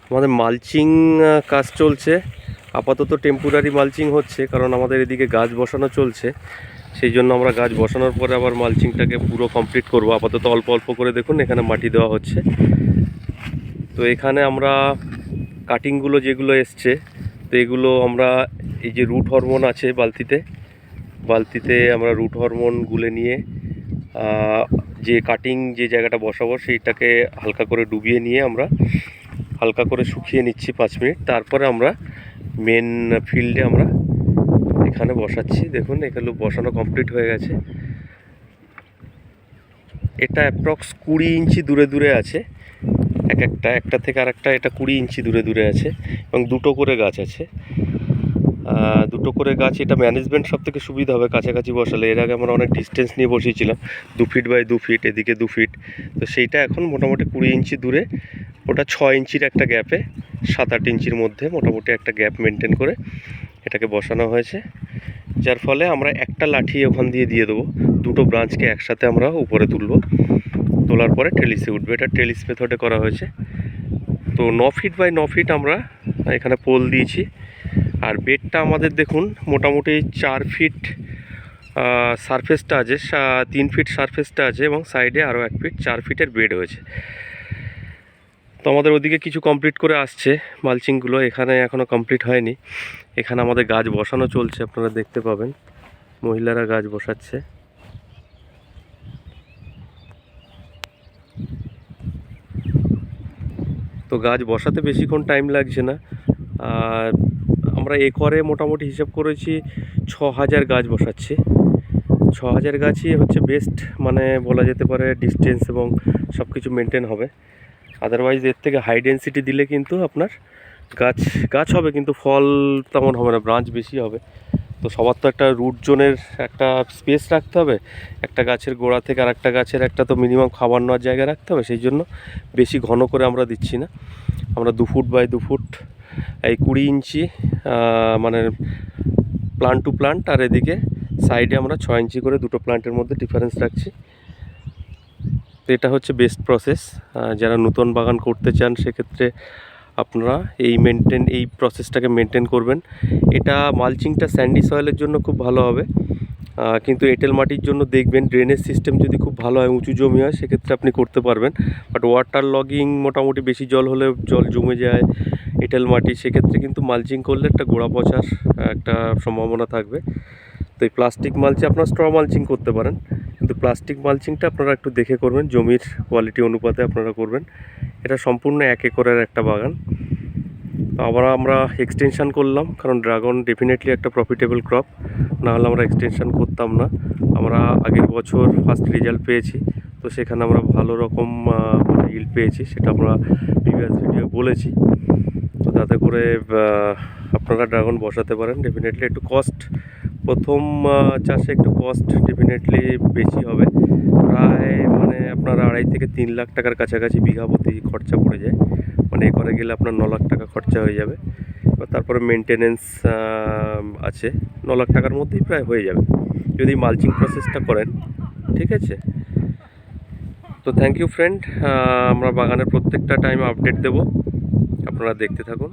আমাদের মালচিং কাজ চলছে। আপাতত টেম্পোরারি মালচিং হচ্ছে, কারণ আমাদের এদিকে গাছ বসানো চলছে। সেই জন্য আমরা গাছ বসানোর পরে আবার মালচিংটাকে পুরো কমপ্লিট করব। আপাতত অল্প অল্প করে দেখুন এখানে মাটি দেওয়া হচ্ছে। তো এখানে আমরা কাটিংগুলো যেগুলো এসছে, তো এগুলো আমরা এই যে রুট হরমোন আছে বালতিতে আমরা রুট হরমোন গুলে নিয়ে যে কাটিং যে জায়গাটা বসাবো সেইটাকে হালকা করে ডুবিয়ে নিয়ে আমরা হালকা করে শুকিয়ে নিচ্ছি 5 মিনিট। তারপরে আমরা মেন ফিল্ডে আমরা এখানে বসাচ্ছি। দেখুন এখানে বসানো কমপ্লিট হয়ে গেছে। এটা অ্যাপ্রক্স 20 ইঞ্চি দূরে দূরে আছে, একটা থেকে আরেকটা এটা 20 ইঞ্চি দূরে দূরে আছে, এবং দুটো করে গাছ আছে। দুটো করে গাছ, এটা ম্যানেজমেন্ট সব থেকে সুবিধা হবে কাছাকাছি বসালে। এর আগে আমরা অনেক ডিস্টেন্স নিয়ে বসিয়েছিলাম, 2 ফিট বাই 2 ফিট, এদিকে 2 ফিট। তো সেইটা এখন মোটামুটি 20 ইঞ্চি দূরে, ওটা 6 ইঞ্চির একটা গ্যাপে, 7-8 ইঞ্চির মধ্যে মোটামুটি একটা গ্যাপ মেনটেন করে এটাকে বসানো হয়েছে। যার ফলে আমরা একটা লাঠি ওখান দিয়ে দেবো, দুটো ব্রাঞ্চকে একসাথে আমরা উপরে তোলার পরে ট্রেলিসে উঠবে। এটা ট্রেলিস মেথডে করা হয়েছে। তো 9 ফিট বাই 9 ফিট আমরা এখানে পোল দিয়েছি। আর বেডটা আমাদের দেখুন মোটামুটি 4 ফিট সারফেসটা আছে, 3 ফিট সারফেসটা আছে, এবং সাইডে আরও 1 ফিট, 4 ফিটের বেড হয়েছে। তো আমাদের ওদিকে কিছু কমপ্লিট করে আসছে মালচিংগুলো, এখানে এখনও কমপ্লিট হয়নি। এখানে আমাদের গাছ বসানো চলছে, আপনারা দেখতে পাবেন মহিলারা গাছ বসাচ্ছে। তো গাছ বসাতে বেশিক্ষণ টাইম লাগছে না। আর আমরা একরে মোটামুটি হিসাব করেছি 6000 গাছ বসাচ্ছি। 6000 গাছই হচ্ছে বেস্ট, মানে বলা যেতে পারে ডিস্টেন্স এবং সব কিছু মেনটেন হবে। আদারওয়াইজ এর থেকে হাই ডেন্সিটি দিলে কিন্তু আপনার গাছ হবে কিন্তু ফল তেমন হবে না, ব্রাঞ্চ বেশি হবে। তো সবার তো একটা রুট জোনের একটা স্পেস রাখতে হবে, একটা গাছের গোড়া থেকে আর একটা গাছের একটা তো মিনিমাম খাবার নেওয়ার জায়গা রাখতে হবে। সেই জন্য বেশি ঘন করে আমরা দিচ্ছি না, আমরা 2 ফুট বাই 2 ফুট, এই 20 ইঞ্চি মানে প্লান্ট টু প্লান্ট, আর এদিকে সাইডে আমরা 6 ইঞ্চি করে দুটো প্লান্টের মধ্যে ডিফারেন্স রাখছি। তো এটা হচ্ছে বেস্ট প্রসেস। যারা নতুন বাগান করতে চান সেক্ষেত্রে আপনারা এই প্রসেসটাকে মেনটেন করবেন। এটা মালচিংটা স্যান্ডি সয়েলের জন্য খুব ভালো হবে, কিন্তু এঁটেল মাটির জন্য দেখবেন ড্রেনেজ সিস্টেম যদি খুব ভালো হয়, উঁচু জমি হয়, সেক্ষেত্রে আপনি করতে পারবেন। বাট ওয়াটার লগিং, মোটামুটি বেশি জল হলে জল জমে যায় এঁটেল মাটি, সেক্ষেত্রে কিন্তু মালচিং করলে একটা গোড়া পচার একটা সম্ভাবনা থাকবে। তো এই প্লাস্টিক মালচিং, আপনারা স্ট্র মালচিং করতে পারেন, কিন্তু প্লাস্টিক মালচিংটা আপনারা একটু দেখে করবেন, জমির কোয়ালিটি অনুপাতে আপনারা করবেন। এটা সম্পূর্ণ 1 একরের একটা বাগান। তো আবার আমরা এক্সটেনশান করলাম, কারণ ড্রাগন ডেফিনেটলি একটা প্রফিটেবল ক্রপ, নাহলে আমরা এক্সটেনশান করতাম না। আমরা আগের বছর ফার্স্ট রেজাল্ট পেয়েছি, তো সেখানে আমরা ভালো রকম ইল্ড পেয়েছি, সেটা আমরা প্রিভিয়াস ভিডিও বলেছি। তো তাতে করে আপনারা ড্রাগন বসাতে পারেন। ডেফিনেটলি একটু কস্ট, প্রথম চাষে একটু কস্ট ডেফিনেটলি বেশি হবে, প্রায় মানে আপনার 2.5 থেকে 3 লাখ টাকার কাছাকাছি বিঘা প্রতি খরচা পড়ে যায়। মানে একরে গেলে আপনার 9 লাখ টাকা খরচা হয়ে যাবে। এবার তারপরে মেনটেনেন্স আছে, 9 লাখ টাকার মধ্যেই প্রায় হয়ে যাবে যদি মালচিং প্রসেসটা করেন। ঠিক আছে, তো থ্যাংক ইউ ফ্রেন্ড। আমরা বাগানের প্রত্যেকটা টাইম আপডেট দেব, আপনারা দেখতে থাকুন।